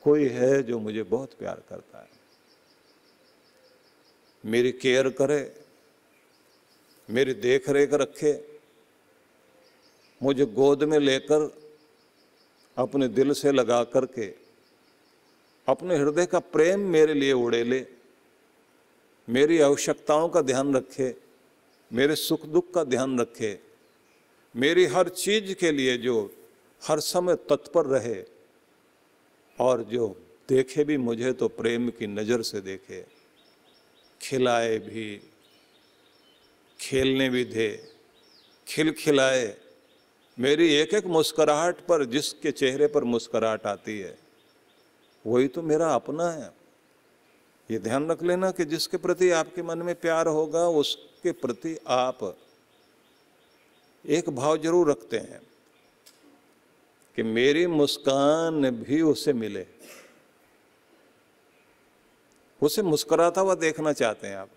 कोई है जो मुझे बहुत प्यार करता है, मेरी केयर करे, मेरी देख रेख रखे, मुझे गोद में लेकर अपने दिल से लगा करके अपने हृदय का प्रेम मेरे लिए उड़ेले, मेरी आवश्यकताओं का ध्यान रखे, मेरे सुख दुख का ध्यान रखे, मेरी हर चीज के लिए जो हर समय तत्पर रहे और जो देखे भी मुझे तो प्रेम की नज़र से देखे, खिलाए भी, खेलने भी दे, खिलखिलाए, मेरी एक एक मुस्कुराहट पर जिसके चेहरे पर मुस्कुराहट आती है वही तो मेरा अपना है। ये ध्यान रख लेना कि जिसके प्रति आपके मन में प्यार होगा उसके प्रति आप एक भाव जरूर रखते हैं कि मेरी मुस्कान भी उसे मिले, उसे मुस्कुराता हुआ देखना चाहते हैं आप।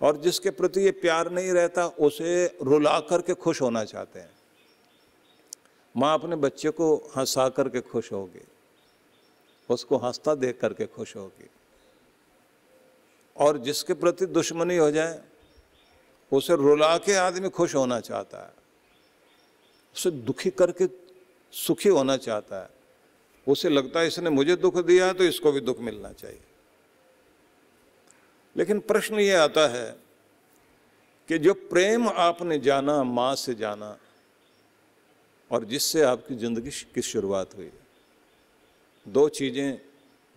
और जिसके प्रति ये प्यार नहीं रहता उसे रुला करके खुश होना चाहते हैं। माँ अपने बच्चे को हंसा करके खुश होगी, उसको हंसता देख करके खुश होगी। और जिसके प्रति दुश्मनी हो जाए उसे रुला के आदमी खुश होना चाहता है, उसे दुखी करके सुखी होना चाहता है। उसे लगता है इसने मुझे दुख दिया तो इसको भी दुख मिलना चाहिए। लेकिन प्रश्न ये आता है कि जो प्रेम आपने जाना, माँ से जाना, और जिससे आपकी जिंदगी की शुरुआत हुई, दो चीजें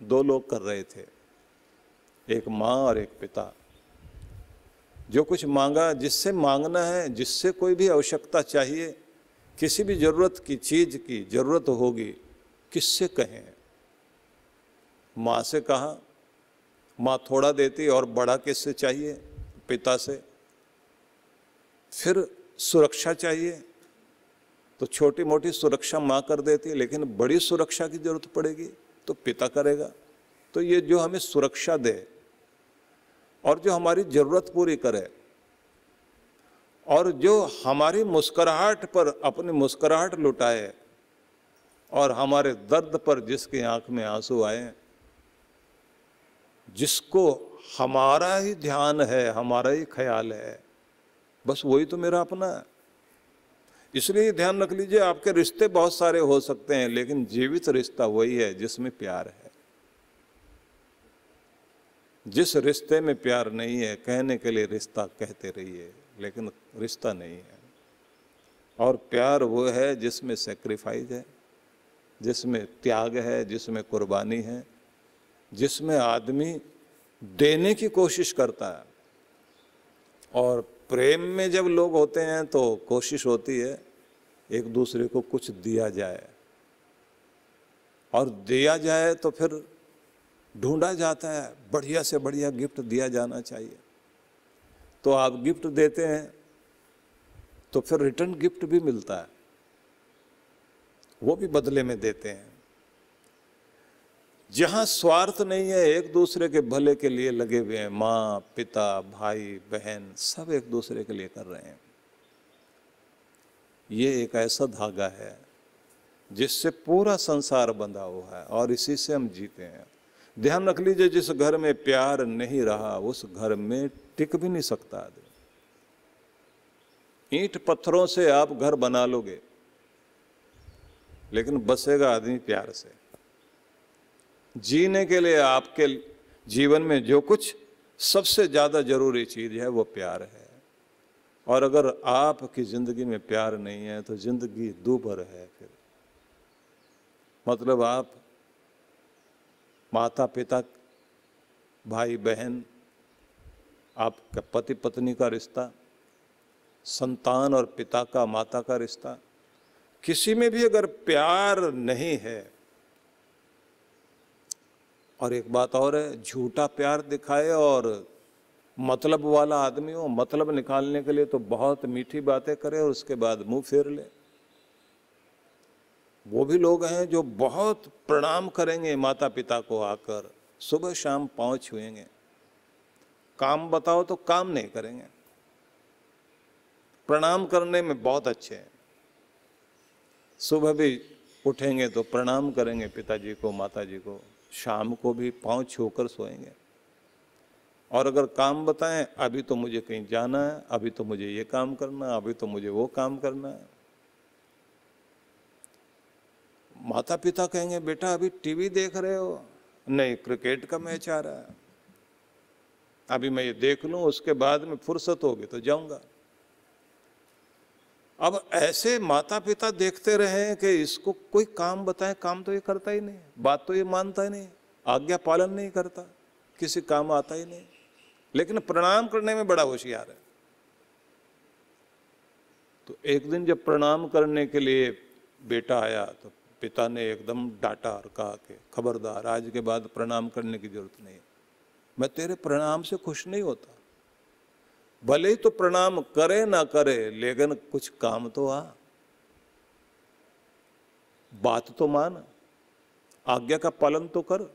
दो लोग कर रहे थे, एक माँ और एक पिता। जो कुछ मांगा, जिससे मांगना है, जिससे कोई भी आवश्यकता चाहिए, किसी भी जरूरत की चीज की जरूरत होगी, किससे कहें? माँ से कहा, माँ थोड़ा देती, और बड़ा किससे चाहिए? पिता से। फिर सुरक्षा चाहिए तो छोटी मोटी सुरक्षा माँ कर देती, लेकिन बड़ी सुरक्षा की जरूरत पड़ेगी तो पिता करेगा। तो ये जो हमें सुरक्षा दे और जो हमारी जरूरत पूरी करे और जो हमारी मुस्कुराहट पर अपनी मुस्कुराहट लुटाए और हमारे दर्द पर जिसकी आंख में आंसू आए, जिसको हमारा ही ध्यान है, हमारा ही ख्याल है, बस वही तो मेरा अपना है। इसलिए ध्यान रख लीजिए, आपके रिश्ते बहुत सारे हो सकते हैं लेकिन जीवित रिश्ता वही है जिसमें प्यार है। जिस रिश्ते में प्यार नहीं है, कहने के लिए रिश्ता कहते रहिए, लेकिन रिश्ता नहीं है। और प्यार वो है जिसमें सेक्रीफाइस है, जिसमें त्याग है, जिसमें कुर्बानी है, जिसमें आदमी देने की कोशिश करता है। और प्रेम में जब लोग होते हैं तो कोशिश होती है एक दूसरे को कुछ दिया जाए, और दिया जाए तो फिर ढूंढा जाता है बढ़िया से बढ़िया गिफ्ट दिया जाना चाहिए। तो आप गिफ्ट देते हैं तो फिर रिटर्न गिफ्ट भी मिलता है, वो भी बदले में देते हैं। जहां स्वार्थ नहीं है, एक दूसरे के भले के लिए लगे हुए हैं, माँ पिता भाई बहन सब एक दूसरे के लिए कर रहे हैं। ये एक ऐसा धागा है जिससे पूरा संसार बंधा हुआ है और इसी से हम जीते हैं। ध्यान रख लीजिए, जिस घर में प्यार नहीं रहा उस घर में टिक भी नहीं सकता आदमी। ईंट पत्थरों से आप घर बना लोगे लेकिन बसेगा आदमी प्यार से। जीने के लिए आपके जीवन में जो कुछ सबसे ज्यादा जरूरी चीज है वो प्यार है। और अगर आपकी जिंदगी में प्यार नहीं है तो जिंदगी दूभर है। फिर मतलब आप माता पिता, भाई बहन, आपका पति पत्नी का रिश्ता, संतान और पिता का माता का रिश्ता, किसी में भी अगर प्यार नहीं है, और एक बात और है, झूठा प्यार दिखाए और मतलब वाला आदमी हो, मतलब निकालने के लिए तो बहुत मीठी बातें करे और उसके बाद मुंह फेर ले। वो भी लोग हैं जो बहुत प्रणाम करेंगे माता पिता को, आकर सुबह शाम पांव छुएंगे, काम बताओ तो काम नहीं करेंगे। प्रणाम करने में बहुत अच्छे हैं, सुबह भी उठेंगे तो प्रणाम करेंगे पिताजी को, माताजी को, शाम को भी पांव छूकर सोएंगे। और अगर काम बताएं, अभी तो मुझे कहीं जाना है, अभी तो मुझे ये काम करना है, अभी तो मुझे वो काम करना है। माता पिता कहेंगे बेटा अभी टीवी देख रहे हो? नहीं, क्रिकेट का मैच आ रहा है, अभी मैं ये देख लूं, उसके बाद में फुर्सत होगी तो जाऊंगा। अब ऐसे माता पिता देखते रहे कि इसको कोई काम बताए, काम तो ये करता ही नहीं, बात तो ये मानता ही नहीं, आज्ञा पालन नहीं करता, किसी काम आता ही नहीं, लेकिन प्रणाम करने में बड़ा होशियार है। तो एक दिन जब प्रणाम करने के लिए बेटा आया तो पिता ने एकदम डांटा और कहा कि खबरदार, आज के बाद प्रणाम करने की जरूरत नहीं है, मैं तेरे प्रणाम से खुश नहीं होता, भले ही तो प्रणाम करे ना करे, लेकिन कुछ काम तो आ, बात तो मान, आज्ञा का पालन तो कर।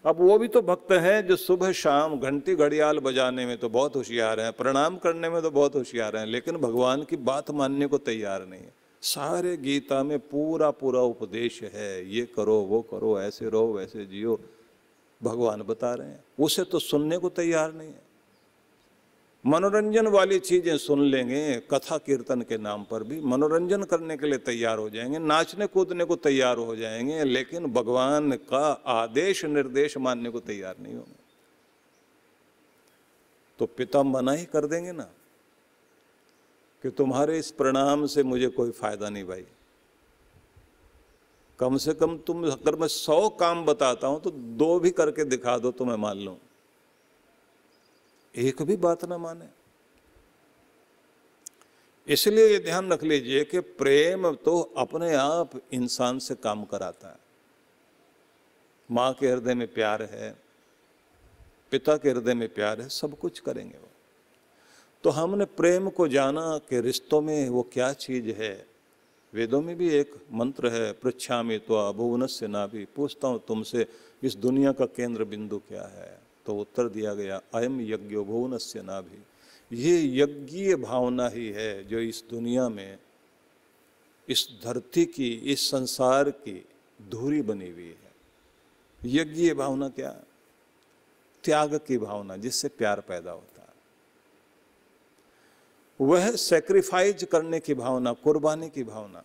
अब वो भी तो भक्त हैं जो सुबह शाम घंटी घड़ियाल बजाने में तो बहुत होशियार हैं, प्रणाम करने में तो बहुत होशियार हैं, लेकिन भगवान की बात मानने को तैयार नहीं है। सारे गीता में पूरा पूरा उपदेश है, ये करो वो करो, ऐसे रहो वैसे जियो, भगवान बता रहे हैं, उसे तो सुनने को तैयार नहीं है। मनोरंजन वाली चीजें सुन लेंगे, कथा कीर्तन के नाम पर भी मनोरंजन करने के लिए तैयार हो जाएंगे, नाचने कूदने को तैयार हो जाएंगे, लेकिन भगवान का आदेश निर्देश मानने को तैयार नहीं होंगे। तो पिता मना ही कर देंगे ना कि तुम्हारे इस प्रणाम से मुझे कोई फायदा नहीं भाई, कम से कम तुम, अगर मैं 100 काम बताता हूं तो 2 भी करके दिखा दो तो मैं मान लूं, एक भी बात ना माने। इसलिए ये ध्यान रख लीजिए कि प्रेम तो अपने आप इंसान से काम कराता है। मां के हृदय में प्यार है, पिता के हृदय में प्यार है, सब कुछ करेंगे वो। तो हमने प्रेम को जाना कि रिश्तों में वो क्या चीज है। वेदों में भी एक मंत्र है, पृच्छामि त्वा भुवनस्य नाभि, पूछता हूं तुमसे इस दुनिया का केंद्र बिंदु क्या है, तो उत्तर दिया गया अयम यज्ञो भुवनस्य नाभि, ये यज्ञीय भावना ही है जो इस दुनिया में, इस धरती की, इस संसार की धुरी बनी हुई है। यज्ञीय भावना क्या? त्याग की भावना, जिससे प्यार पैदा होता है, वह सैक्रिफाइस करने की भावना, कुर्बानी की भावना,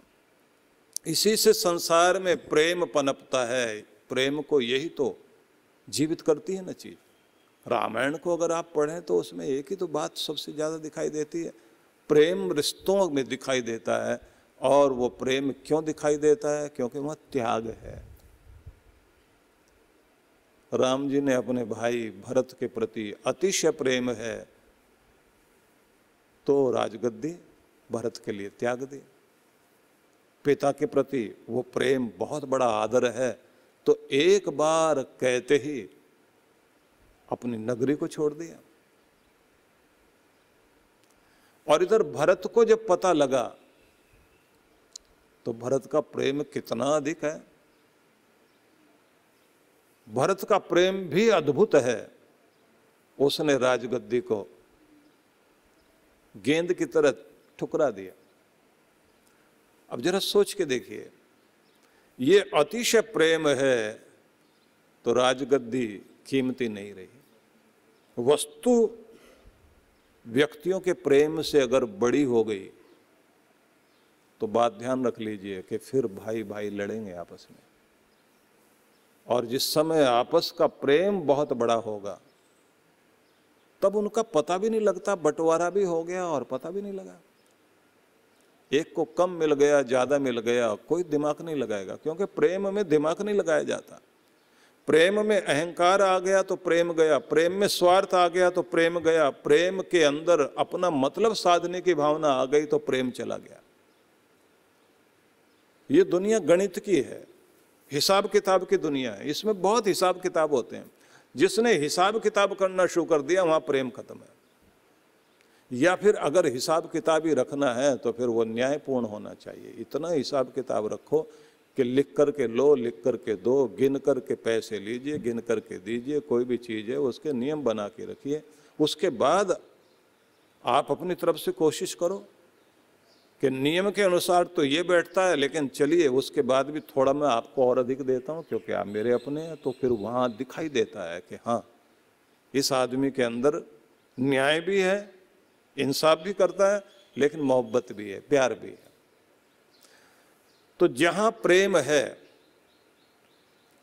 इसी से संसार में प्रेम पनपता है। प्रेम को यही तो जीवित करती है ना चीज। रामायण को अगर आप पढ़ें तो उसमें एक ही तो बात सबसे ज्यादा दिखाई देती है, प्रेम रिश्तों में दिखाई देता है। और वो प्रेम क्यों दिखाई देता है? क्योंकि वह त्याग है। राम जी ने अपने भाई भरत के प्रति अतिशय प्रेम है तो राजगद्दी भरत के लिए त्याग दी। पिता के प्रति वो प्रेम बहुत बड़ा आदर है तो एक बार कहते ही अपनी नगरी को छोड़ दिया। और इधर भरत को जब पता लगा तो भरत का प्रेम कितना अधिक है। भरत का प्रेम भी अद्भुत है। उसने राजगद्दी को गेंद की तरह ठुकरा दिया। अब जरा सोच के देखिए, ये अतिशय प्रेम है तो राजगद्दी कीमती नहीं रही। वस्तु व्यक्तियों के प्रेम से अगर बड़ी हो गई तो बात ध्यान रख लीजिए कि फिर भाई भाई लड़ेंगे आपस में। और जिस समय आपस का प्रेम बहुत बड़ा होगा तब उनका पता भी नहीं लगता, बंटवारा भी हो गया और पता भी नहीं लगा। एक को कम मिल गया, ज्यादा मिल गया, कोई दिमाग नहीं लगाएगा, क्योंकि प्रेम में दिमाग नहीं लगाया जाता। प्रेम में अहंकार आ गया तो प्रेम गया, प्रेम में स्वार्थ आ गया तो प्रेम गया, प्रेम के अंदर अपना मतलब साधने की भावना आ गई तो प्रेम चला गया। ये दुनिया गणित की है, हिसाब किताब की दुनिया है। इसमें बहुत हिसाब किताब होते हैं। जिसने हिसाब किताब करना शुरू कर दिया वहां प्रेम खत्म है। या फिर अगर हिसाब किताब ही रखना है तो फिर वो न्यायपूर्ण होना चाहिए। इतना हिसाब किताब रखो कि लिख करके लो, लिख करके दो, गिन करके पैसे लीजिए, गिन करके दीजिए। कोई भी चीज़ है उसके नियम बना के रखिए। उसके बाद आप अपनी तरफ से कोशिश करो कि नियम के अनुसार तो ये बैठता है, लेकिन चलिए उसके बाद भी थोड़ा मैं आपको और अधिक देता हूँ क्योंकि आप मेरे अपने हैं। तो फिर वहाँ दिखाई देता है कि हाँ, इस आदमी के अंदर न्याय भी है, इंसाफ भी करता है, लेकिन मोहब्बत भी है, प्यार भी है। तो जहाँ प्रेम है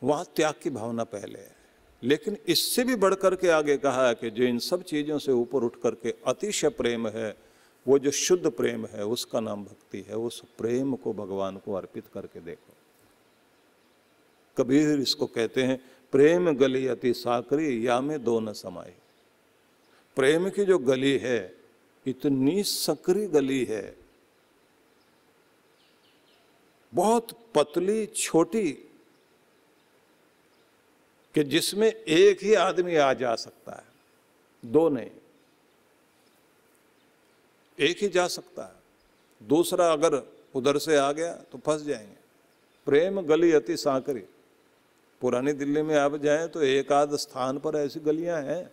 वहाँ त्याग की भावना पहले है। लेकिन इससे भी बढ़कर के आगे कहा है कि जो इन सब चीज़ों से ऊपर उठ करके अतिशय प्रेम है, वो जो शुद्ध प्रेम है, उसका नाम भक्ति है। उस प्रेम को भगवान को अर्पित करके देखो। कबीर इसको कहते हैं, प्रेम गली अति साकरी या में दो न समाई। प्रेम की जो गली है इतनी सकरी गली है, बहुत पतली छोटी, कि जिसमें एक ही आदमी आ जा सकता है, दो नहीं, एक ही जा सकता है। दूसरा अगर उधर से आ गया तो फंस जाएंगे। प्रेम गली अति सांकरी। पुरानी दिल्ली में आप जाएं तो एक आध स्थान पर ऐसी गलियां हैं,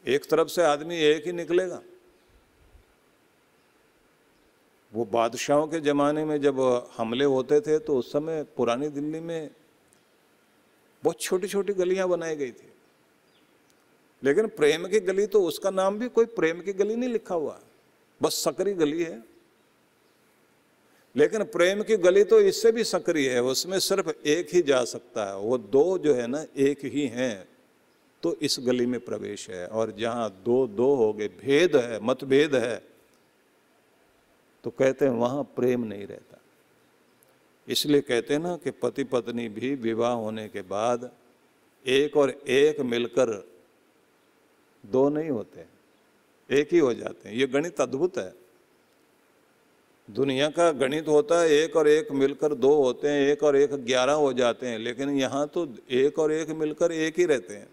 एक तरफ से आदमी एक ही निकलेगा। वो बादशाहों के जमाने में जब हमले होते थे तो उस समय पुरानी दिल्ली में बहुत छोटी छोटी गलियां बनाई गई थी, लेकिन प्रेम की गली तो उसका नाम भी कोई प्रेम की गली नहीं लिखा हुआ, बस सकरी गली है। लेकिन प्रेम की गली तो इससे भी सकरी है, उसमें सिर्फ एक ही जा सकता है। वो दो जो है ना एक ही हैं, तो इस गली में प्रवेश है। और जहां दो दो हो गए, भेद है, मतभेद है, तो कहते हैं वहां प्रेम नहीं रहता। इसलिए कहते हैं ना कि पति पत्नी भी विवाह होने के बाद एक और एक मिलकर दो नहीं होते, एक ही हो जाते हैं। ये गणित अद्भुत है। दुनिया का गणित होता है एक और एक मिलकर दो होते हैं, एक और एक 11 हो जाते हैं, लेकिन यहाँ तो एक और एक मिलकर एक ही रहते हैं।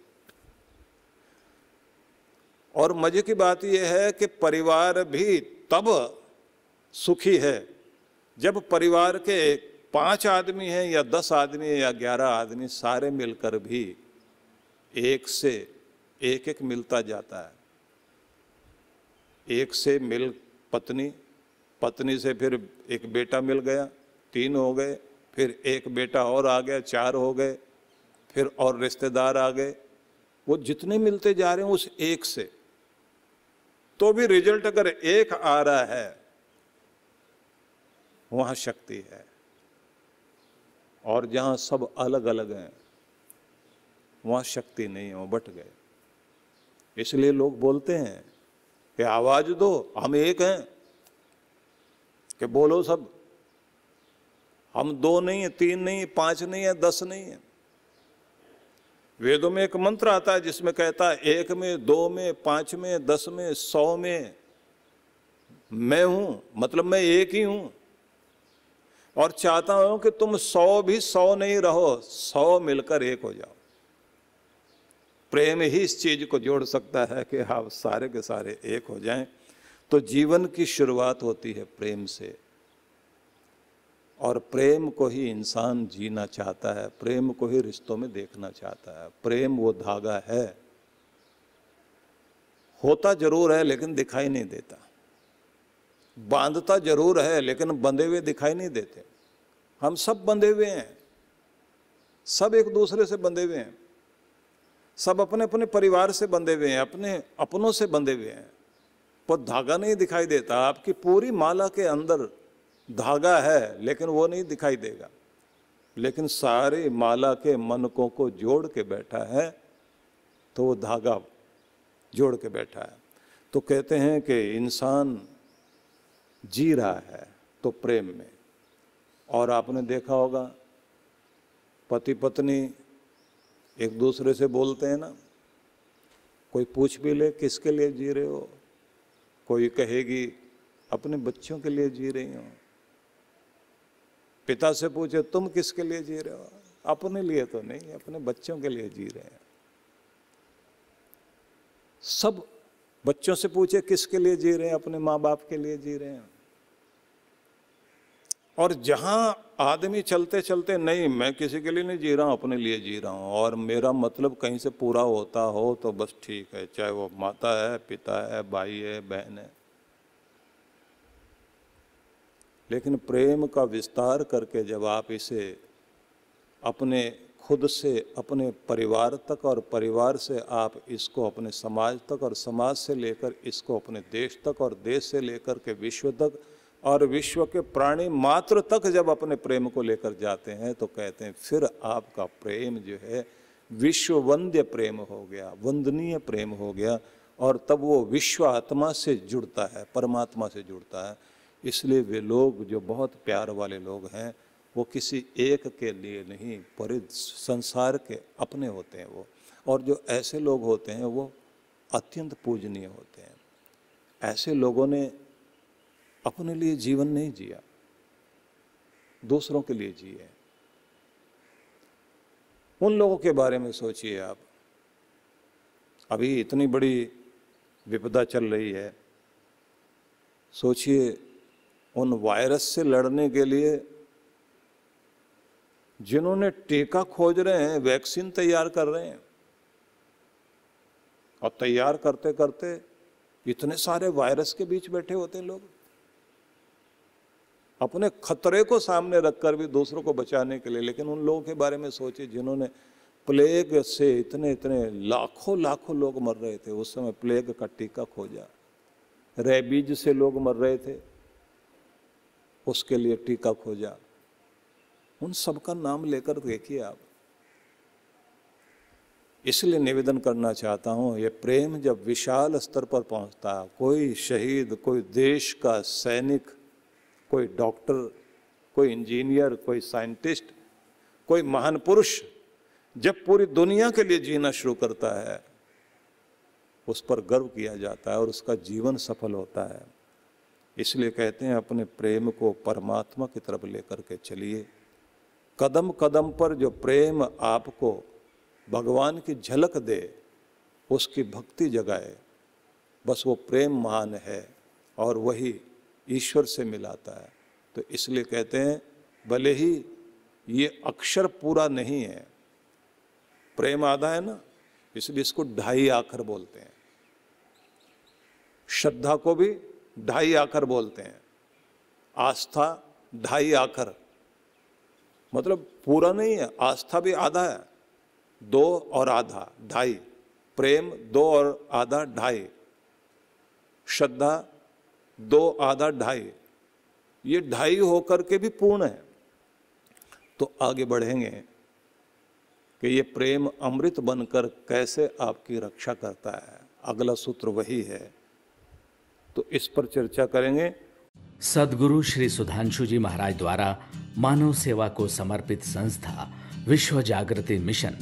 और मजे की बात यह है कि परिवार भी तब सुखी है जब परिवार के 5 आदमी हैं या 10 आदमी है या 11 आदमी, सारे मिलकर भी एक से एक एक मिलता जाता है। एक से मिल पत्नी, पत्नी से फिर एक बेटा मिल गया, 3 हो गए, फिर एक बेटा और आ गया, 4 हो गए, फिर और रिश्तेदार आ गए। वो जितने मिलते जा रहे हैं उस एक से, तो भी रिजल्ट अगर एक आ रहा है वहां शक्ति है। और जहां सब अलग अलग हैं वहां शक्ति नहीं है, वो बट गए। इसलिए लोग बोलते हैं कि आवाज दो, हम एक हैं, कि बोलो सब, हम 2 नहीं है, 3 नहीं है, 5 नहीं है, 10 नहीं है। वेदों में एक मंत्र आता है जिसमें कहता है 1 में, 2 में, 5 में, 10 में, 100 में मैं हूं, मतलब मैं एक ही हूं। और चाहता हूं कि तुम 100 भी 100 नहीं रहो, 100 मिलकर एक हो जाओ। प्रेम ही इस चीज को जोड़ सकता है कि आप सारे के सारे एक हो जाएं। तो जीवन की शुरुआत होती है प्रेम से, और प्रेम को ही इंसान जीना चाहता है, प्रेम को ही रिश्तों में देखना चाहता है। प्रेम वो धागा है, होता जरूर है लेकिन दिखाई नहीं देता, बांधता जरूर है लेकिन बंधे हुए दिखाई नहीं देते। हम सब बंधे हुए हैं, सब एक दूसरे से बंधे हुए हैं, सब अपने अपने परिवार से बंधे हुए हैं, अपने अपनों से बंधे हुए हैं, पर धागा नहीं दिखाई देता। आपकी पूरी माला के अंदर धागा है लेकिन वो नहीं दिखाई देगा, लेकिन सारी माला के मनकों को जोड़ के बैठा है, तो वो धागा जोड़ के बैठा है। तो कहते हैं कि इंसान जी रहा है तो प्रेम में। और आपने देखा होगा पति पत्नी एक दूसरे से बोलते हैं ना, कोई पूछ भी ले किसके लिए जी रहे हो, कोई कहेगी अपने बच्चों के लिए जी रही हो। पिता से पूछे तुम किसके लिए जी रहे हो, अपने लिए तो नहीं, अपने बच्चों के लिए जी रहे हैं। सब बच्चों से पूछे किसके लिए जी रहे हैं, अपने माँ बाप के लिए जी रहे हैं। और जहां आदमी चलते चलते नहीं मैं किसी के लिए नहीं जी रहा हूं, अपने लिए जी रहा हूं, और मेरा मतलब कहीं से पूरा होता हो तो बस ठीक है, चाहे वो माता है, पिता है, भाई है, बहन है, लेकिन प्रेम का विस्तार करके जब आप इसे अपने खुद से अपने परिवार तक और परिवार से आप इसको अपने समाज तक और समाज से लेकर इसको अपने देश तक और देश से लेकर के विश्व तक और विश्व के प्राणी मात्र तक जब अपने प्रेम को लेकर जाते हैं तो कहते हैं फिर आपका प्रेम जो है विश्व वंद्य प्रेम हो गया, वंदनीय प्रेम हो गया, और तब वो विश्व आत्मा से जुड़ता है, परमात्मा से जुड़ता है। इसलिए वे लोग जो बहुत प्यार वाले लोग हैं वो किसी एक के लिए नहीं, पूरे संसार के अपने होते हैं वो, और जो ऐसे लोग होते हैं वो अत्यंत पूजनीय होते हैं। ऐसे लोगों ने अपने लिए जीवन नहीं जिया, दूसरों के लिए जिए। उन लोगों के बारे में सोचिए आप। अभी इतनी बड़ी विपदा चल रही है, सोचिए उन वायरस से लड़ने के लिए जिन्होंने टीका खोज रहे हैं, वैक्सीन तैयार कर रहे हैं, और तैयार करते करते इतने सारे वायरस के बीच बैठे होते हैं लोग, अपने खतरे को सामने रखकर भी दूसरों को बचाने के लिए। लेकिन उन लोगों के बारे में सोचिए जिन्होंने प्लेग से इतने इतने लाखों लाखों लोग मर रहे थे, उस समय प्लेग का टीका खोजा। रेबीज से लोग मर रहे थे, उसके लिए टीका खोजा। उन सबका नाम लेकर देखिए आप। इसलिए निवेदन करना चाहता हूँ, ये प्रेम जब विशाल स्तर पर पहुँचता है, कोई शहीद, कोई देश का सैनिक, कोई डॉक्टर, कोई इंजीनियर, कोई साइंटिस्ट, कोई महान पुरुष जब पूरी दुनिया के लिए जीना शुरू करता है, उस पर गर्व किया जाता है और उसका जीवन सफल होता है। इसलिए कहते हैं अपने प्रेम को परमात्मा की तरफ लेकर के चलिए। कदम कदम पर जो प्रेम आपको भगवान की झलक दे, उसकी भक्ति जगाए, बस वो प्रेम महान है और वही ईश्वर से मिलाता है। तो इसलिए कहते हैं भले ही ये अक्षर पूरा नहीं है, प्रेम आधा है ना, इसलिए इसको 2.5 आखर बोलते हैं। श्रद्धा को भी 2.5 आखर बोलते हैं, आस्था 2.5 आखर, मतलब पूरा नहीं है। आस्था भी आधा है, 2 और आधा 2.5, प्रेम 2 और आधा 2.5, श्रद्धा 2 आधा 2.5, ये 2.5 होकर के भी पूर्ण है। तो आगे बढ़ेंगे कि ये प्रेम अमृत बनकर कैसे आपकी रक्षा करता है। अगला सूत्र वही है, तो इस पर चर्चा करेंगे। सद्गुरु श्री सुधांशु जी महाराज द्वारा मानव सेवा को समर्पित संस्था विश्व जागृति मिशन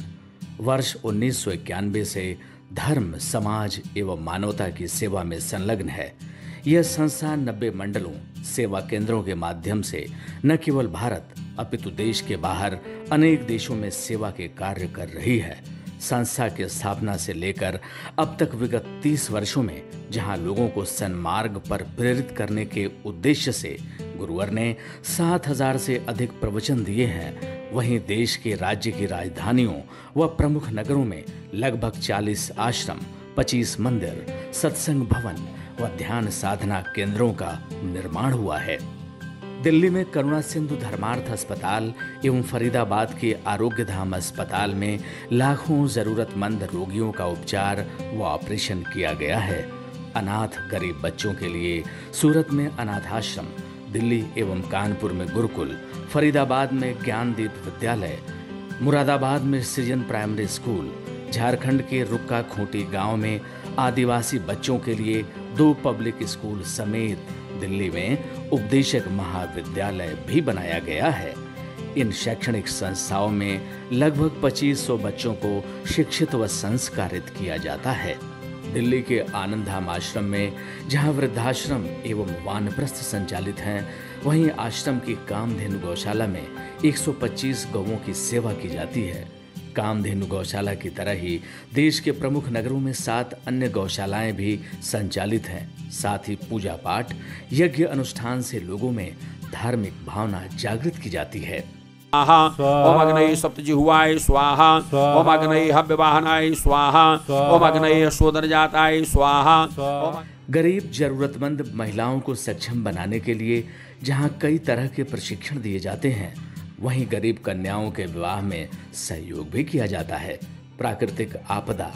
वर्ष 1991 से धर्म, समाज एवं मानवता की सेवा में संलग्न है। यह संस्था 90 मंडलों, सेवा केंद्रों के माध्यम से न केवल भारत अपितु देश के बाहर अनेक देशों में सेवा के कार्य कर रही है। संस्था की स्थापना से लेकर अब तक विगत 30 वर्षों में जहां लोगों को सन्मार्ग पर प्रेरित करने के उद्देश्य से गुरुवर ने 7000 से अधिक प्रवचन दिए हैं, वहीं देश के राज्य की राजधानियों व प्रमुख नगरों में लगभग 40 आश्रम, 25 मंदिर, सत्संग भवन व ध्यान साधना केंद्रों का निर्माण हुआ है। दिल्ली में करुणा सिंधु धर्मार्थ अस्पताल एवं फरीदाबाद के आरोग्य धाम अस्पताल में लाखों जरूरतमंद रोगियों का उपचार व ऑपरेशन किया गया है। अनाथ गरीब बच्चों के लिए सूरत में अनाथाश्रम, दिल्ली एवं कानपुर में गुरुकुल, फरीदाबाद में ज्ञानदीप विद्यालय, मुरादाबाद में सृजन प्राइमरी स्कूल, झारखंड के रुक्का खूंटी गांव में आदिवासी बच्चों के लिए 2 पब्लिक स्कूल समेत दिल्ली में उपदेशक महाविद्यालय भी बनाया गया है। इन शैक्षणिक संस्थाओं में लगभग 2500 बच्चों को शिक्षित व संस्कारित किया जाता है। दिल्ली के आनंद धाम आश्रम में जहां वृद्धाश्रम एवं वानप्रस्थ संचालित हैं, वहीं आश्रम की कामधेनु गौशाला में 125 गौओं की सेवा की जाती है। कामधेनु गौशाला की तरह ही देश के प्रमुख नगरों में 7 अन्य गौशालाएं भी संचालित हैं। साथ ही पूजा पाठ, यज्ञ अनुष्ठान से लोगों में धार्मिक भावना जागृत की जाती है। ओम अग्नये सप्तजिह्वाय स्वाहा, ओम अग्नये हव्यवाहनाय स्वाहा, ओम अग्नये शोधनजाताय स्वाहा। गरीब जरूरतमंद महिलाओं को सक्षम बनाने के लिए जहां कई तरह के प्रशिक्षण दिए जाते हैं, वहीं गरीब कन्याओं के विवाह में सहयोग भी किया जाता है। प्राकृतिक आपदा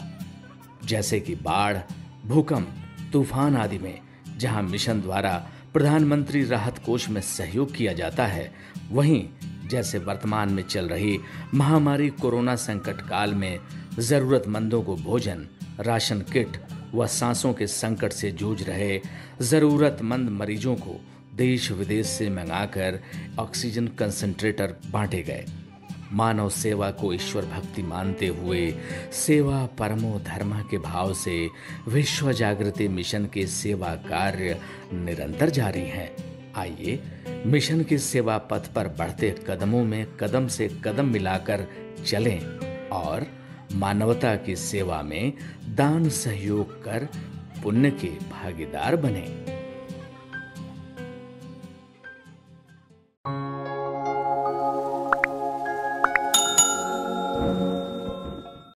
जैसे कि बाढ़, भूकंप, तूफान आदि में जहां मिशन द्वारा प्रधानमंत्री राहत कोष में सहयोग किया जाता है, वहीं जैसे वर्तमान में चल रही महामारी कोरोना संकट काल में जरूरतमंदों को भोजन, राशन किट व सांसों के संकट से जूझ रहे जरूरतमंद मरीजों को देश विदेश से मंगाकर ऑक्सीजन कंसंट्रेटर बांटे गए। मानव सेवा को ईश्वर भक्ति मानते हुए सेवा परमो धर्म के भाव से विश्व जागृति मिशन के सेवा कार्य निरंतर जारी हैं। आइए मिशन के सेवा पथ पर बढ़ते कदमों में कदम से कदम मिलाकर चलें और मानवता की सेवा में दान सहयोग कर पुण्य के भागीदार बनें।